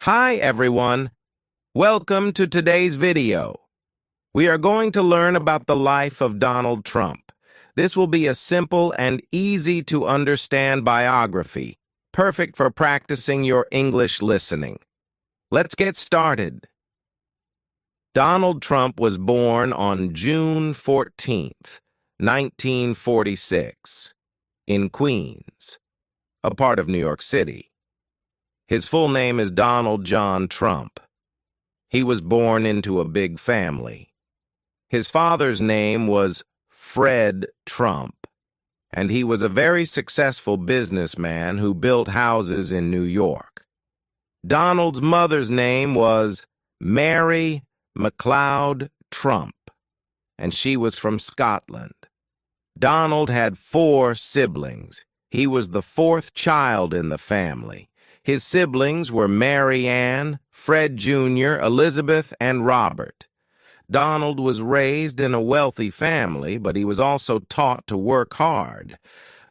Hi everyone, welcome to today's video. We are going to learn about the life of Donald Trump. This will be a simple and easy to understand biography, perfect for practicing your English listening. Let's get started. Donald Trump was born on June 14th, 1946, in Queens, a part of New York City. His full name is Donald John Trump. He was born into a big family. His father's name was Fred Trump, and he was a very successful businessman who built houses in New York. Donald's mother's name was Mary MacLeod Trump, and she was from Scotland. Donald had 4 siblings. He was the 4th child in the family. His siblings were Mary Ann, Fred Jr., Elizabeth, and Robert. Donald was raised in a wealthy family, but he was also taught to work hard.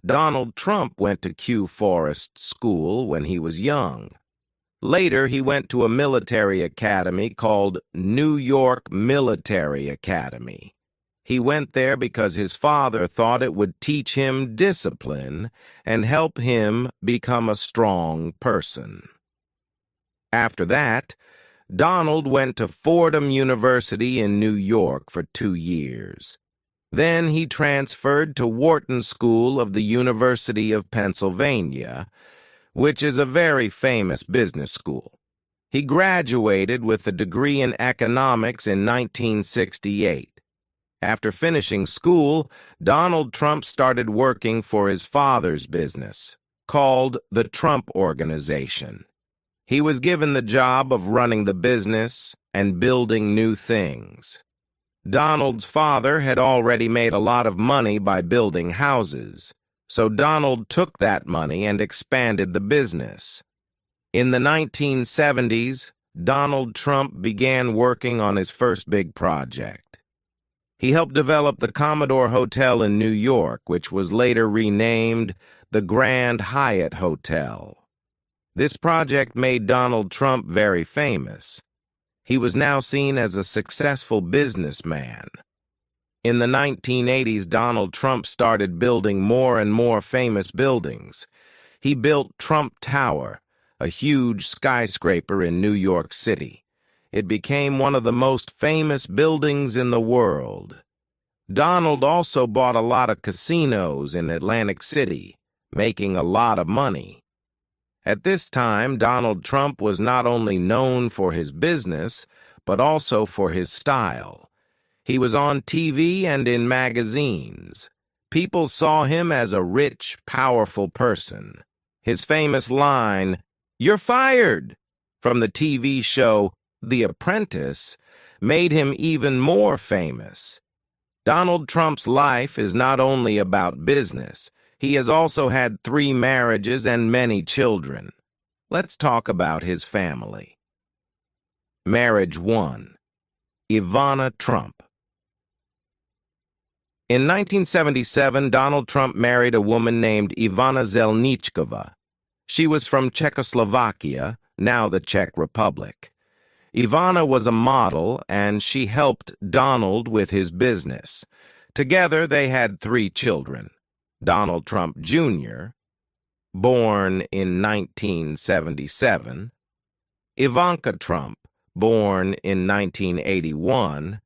Donald Trump went to Kew Forest School when he was young. Later, he went to a military academy called New York Military Academy. He went there because his father thought it would teach him discipline and help him become a strong person. After that, Donald went to Fordham University in New York for 2 years. Then he transferred to Wharton School of the University of Pennsylvania, which is a very famous business school. He graduated with a degree in economics in 1968. After finishing school, Donald Trump started working for his father's business, called the Trump Organization. He was given the job of running the business and building new things. Donald's father had already made a lot of money by building houses, so Donald took that money and expanded the business. In the 1970s, Donald Trump began working on his first big project. He helped develop the Commodore Hotel in New York, which was later renamed the Grand Hyatt Hotel. This project made Donald Trump very famous. He was now seen as a successful businessman. In the 1980s, Donald Trump started building more and more famous buildings. He built Trump Tower, a huge skyscraper in New York City. It became one of the most famous buildings in the world. Donald also bought a lot of casinos in Atlantic City, making a lot of money. At this time, Donald Trump was not only known for his business, but also for his style. He was on TV and in magazines. People saw him as a rich, powerful person. His famous line, "You're fired," from the TV show The Apprentice, made him even more famous. Donald Trump's life is not only about business. He has also had 3 marriages and many children. Let's talk about his family. Marriage 1. Ivana Trump. In 1977, Donald Trump married a woman named Ivana Zelničková. She was from Czechoslovakia, now the Czech Republic. Ivana was a model, and she helped Donald with his business. Together, they had 3 children. Donald Trump Jr., born in 1977, Ivanka Trump, born in 1981,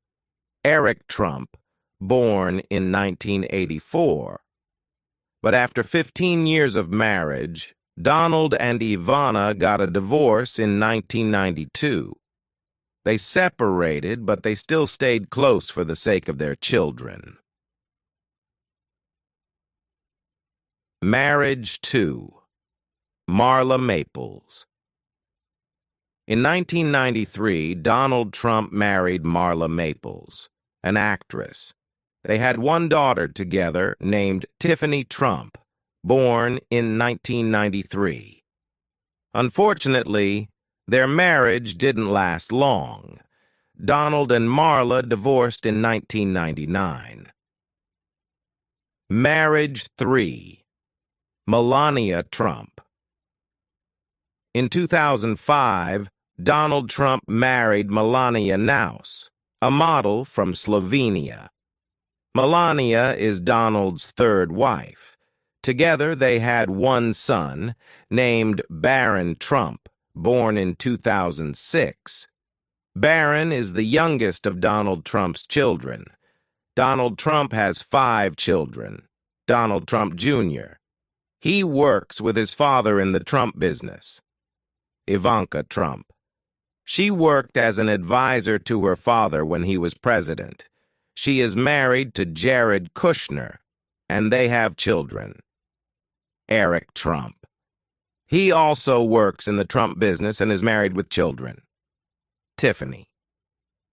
Eric Trump, born in 1984. But after 15 years of marriage, Donald and Ivana got a divorce in 1992. They separated, but they still stayed close for the sake of their children. Marriage 2. Marla Maples. In 1993, Donald Trump married Marla Maples, an actress. They had 1 daughter together named Tiffany Trump, born in 1993. Unfortunately, their marriage didn't last long. Donald and Marla divorced in 1999. Marriage 3. Melania Trump. In 2005, Donald Trump married Melania Naus, a model from Slovenia. Melania is Donald's third wife. Together they had one son, named Barron Trump, born in 2006. Barron is the youngest of Donald Trump's children. Donald Trump has 5 children. Donald Trump Jr. He works with his father in the Trump business. Ivanka Trump. She worked as an advisor to her father when he was president. She is married to Jared Kushner, and they have children. Eric Trump. He also works in the Trump business and is married with children. Tiffany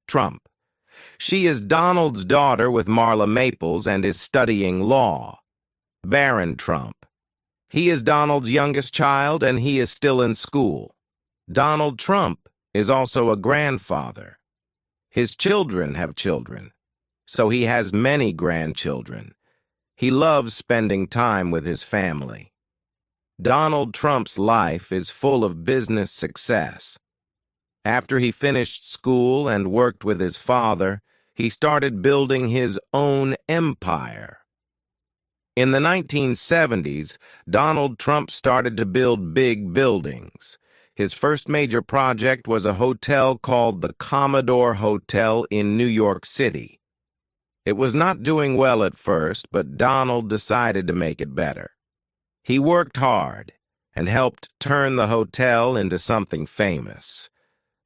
Trump. She is Donald's daughter with Marla Maples and is studying law. Barron Trump. He is Donald's youngest child and he is still in school. Donald Trump is also a grandfather. His children have children, so he has many grandchildren. He loves spending time with his family. Donald Trump's life is full of business success. After he finished school and worked with his father, he started building his own empire. In the 1970s, Donald Trump started to build big buildings. His first major project was a hotel called the Commodore Hotel in New York City. It was not doing well at first, but Donald decided to make it better. He worked hard and helped turn the hotel into something famous.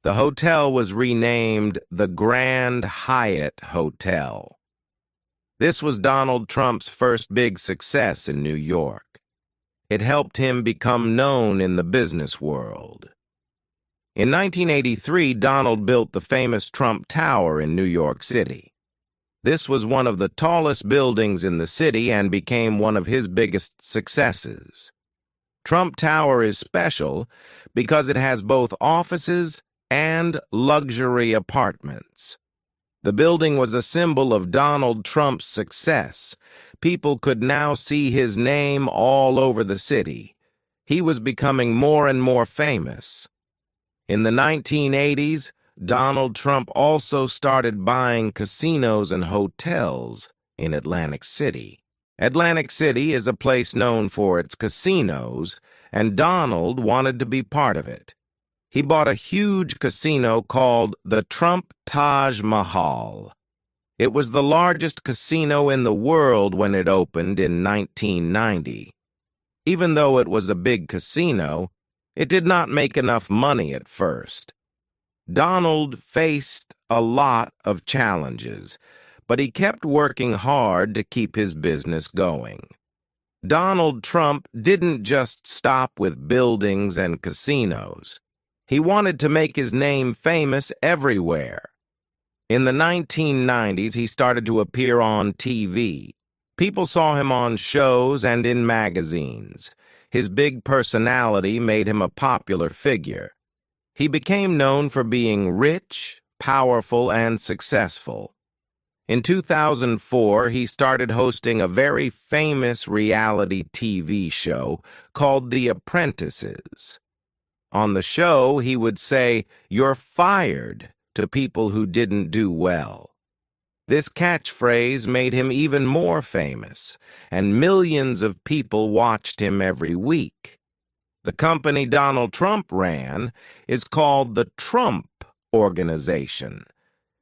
The hotel was renamed the Grand Hyatt Hotel. This was Donald Trump's first big success in New York. It helped him become known in the business world. In 1983, Donald built the famous Trump Tower in New York City. This was one of the tallest buildings in the city and became one of his biggest successes. Trump Tower is special because it has both offices and luxury apartments. The building was a symbol of Donald Trump's success. People could now see his name all over the city. He was becoming more and more famous. In the 1980s, Donald Trump also started buying casinos and hotels in Atlantic City. Atlantic City is a place known for its casinos, and Donald wanted to be part of it. He bought a huge casino called the Trump Taj Mahal. It was the largest casino in the world when it opened in 1990. Even though it was a big casino, it did not make enough money at first. Donald faced a lot of challenges, but he kept working hard to keep his business going. Donald Trump didn't just stop with buildings and casinos. He wanted to make his name famous everywhere. In the 1990s, he started to appear on TV. People saw him on shows and in magazines. His big personality made him a popular figure. He became known for being rich, powerful, and successful. In 2004, he started hosting a very famous reality TV show called The Apprentices. On the show, he would say, "You're fired," to people who didn't do well. This catchphrase made him even more famous, and millions of people watched him every week. The company Donald Trump ran is called the Trump Organization.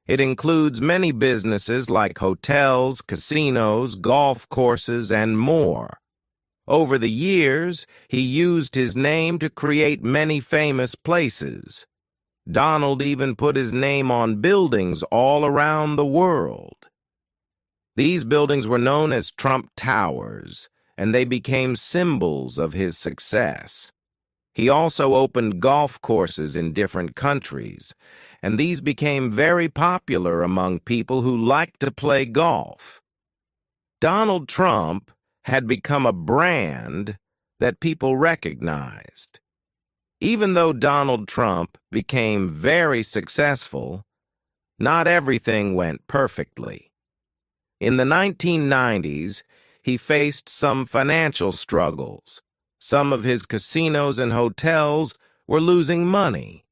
It includes many businesses like hotels, casinos, golf courses, and more. Over the years, he used his name to create many famous places. Donald even put his name on buildings all around the world. These buildings were known as Trump Towers, and they became symbols of his success. He also opened golf courses in different countries, and these became very popular among people who liked to play golf. Donald Trump had become a brand that people recognized. Even though Donald Trump became very successful, not everything went perfectly. In the 1990s, he faced some financial struggles. Some of his casinos and hotels were losing money.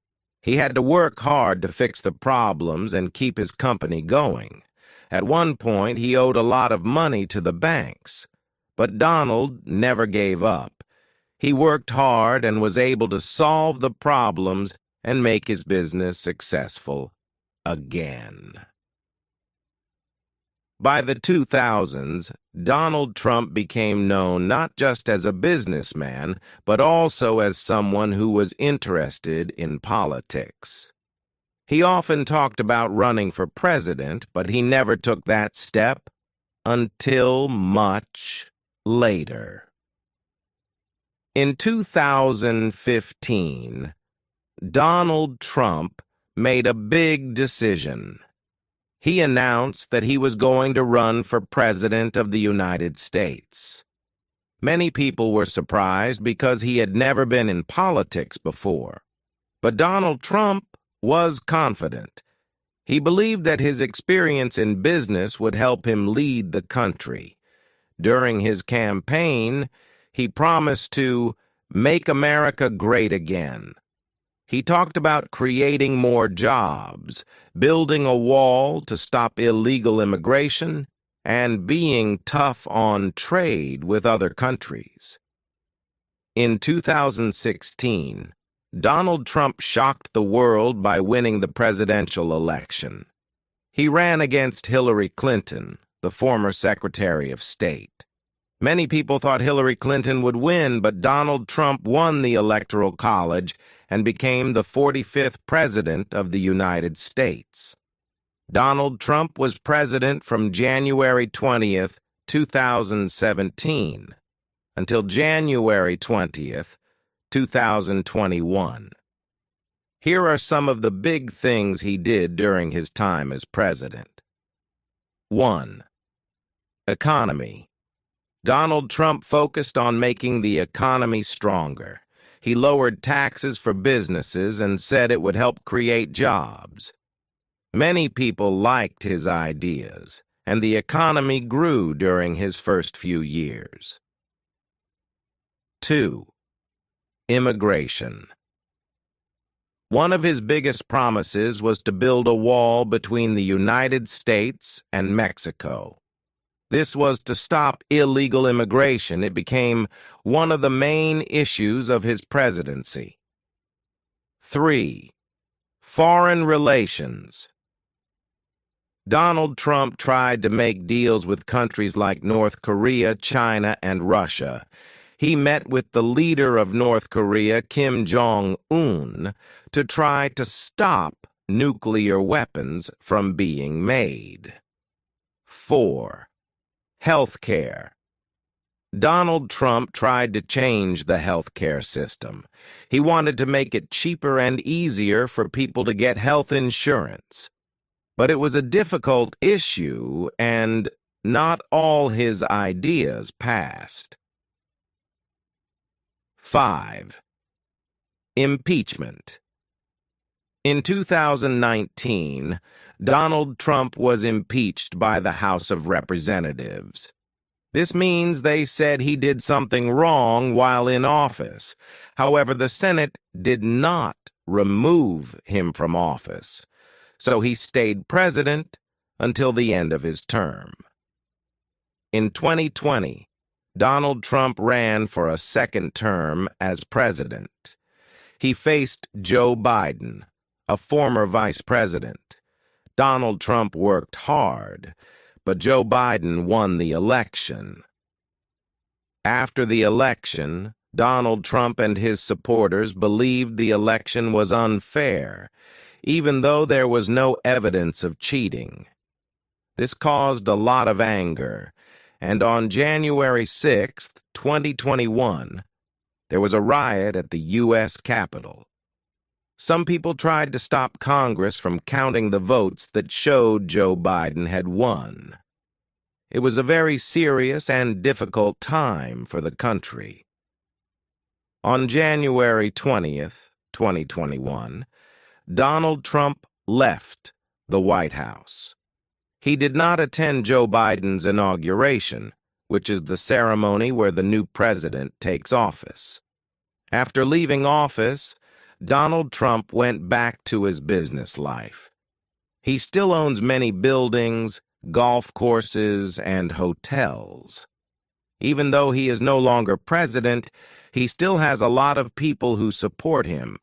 He had to work hard to fix the problems and keep his company going. At one point, he owed a lot of money to the banks, but Donald never gave up. He worked hard and was able to solve the problems and make his business successful again. By the 2000s, Donald Trump became known not just as a businessman, but also as someone who was interested in politics. He often talked about running for president, but he never took that step until much later. In 2015, Donald Trump made a big decision. He announced that he was going to run for President of the United States. Many people were surprised because he had never been in politics before. But Donald Trump was confident. He believed that his experience in business would help him lead the country. During his campaign, he promised to make America great again. He talked about creating more jobs, building a wall to stop illegal immigration, and being tough on trade with other countries. In 2016, Donald Trump shocked the world by winning the presidential election. He ran against Hillary Clinton, the former Secretary of State. Many people thought Hillary Clinton would win, but Donald Trump won the Electoral College and became the 45th President of the United States. Donald Trump was president from January 20th, 2017, until January 20th, 2021. Here are some of the big things he did during his time as president. 1. Economy. Donald Trump focused on making the economy stronger. He lowered taxes for businesses and said it would help create jobs. Many people liked his ideas, and the economy grew during his first few years. 2. Immigration. One of his biggest promises was to build a wall between the United States and Mexico. This was to stop illegal immigration. It became one of the main issues of his presidency. 3. Foreign relations. Donald Trump tried to make deals with countries like North Korea, China, and Russia. He met with the leader of North Korea, Kim Jong-un, to try to stop nuclear weapons from being made. 4. Healthcare. Donald Trump tried to change the healthcare system. He wanted to make it cheaper and easier for people to get health insurance. But it was a difficult issue, and not all his ideas passed. 5. Impeachment. In 2019, Donald Trump was impeached by the House of Representatives. This means they said he did something wrong while in office. However, the Senate did not remove him from office, so he stayed president until the end of his term. In 2020, Donald Trump ran for a second term as president. He faced Joe Biden, a former vice president. Donald Trump worked hard, but Joe Biden won the election. After the election, Donald Trump and his supporters believed the election was unfair, even though there was no evidence of cheating. This caused a lot of anger, and on January 6, 2021, there was a riot at the U.S. Capitol. Some people tried to stop Congress from counting the votes that showed Joe Biden had won. It was a very serious and difficult time for the country. On January 20th, 2021, Donald Trump left the White House. He did not attend Joe Biden's inauguration, which is the ceremony where the new president takes office. After leaving office, Donald Trump went back to his business life. He still owns many buildings, golf courses, and hotels. Even though he is no longer president, he still has a lot of people who support him.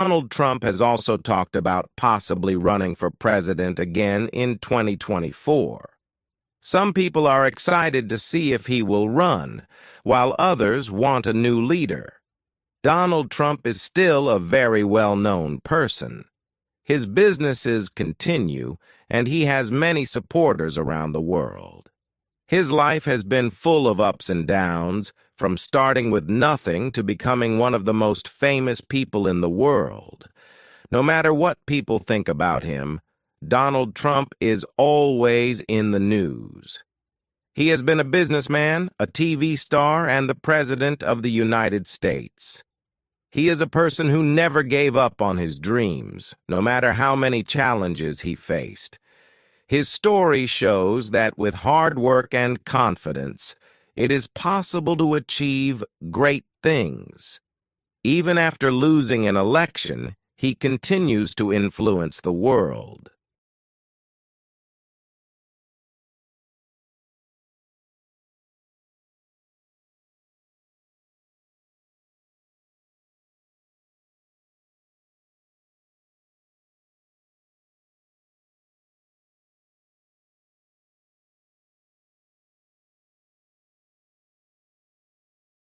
Donald Trump has also talked about possibly running for president again in 2024. Some people are excited to see if he will run, while others want a new leader. Donald Trump is still a very well-known person. His businesses continue, and he has many supporters around the world. His life has been full of ups and downs, from starting with nothing to becoming one of the most famous people in the world. No matter what people think about him, Donald Trump is always in the news. He has been a businessman, a TV star, and the President of the United States. He is a person who never gave up on his dreams, no matter how many challenges he faced. His story shows that with hard work and confidence, it is possible to achieve great things. Even after losing an election, he continues to influence the world.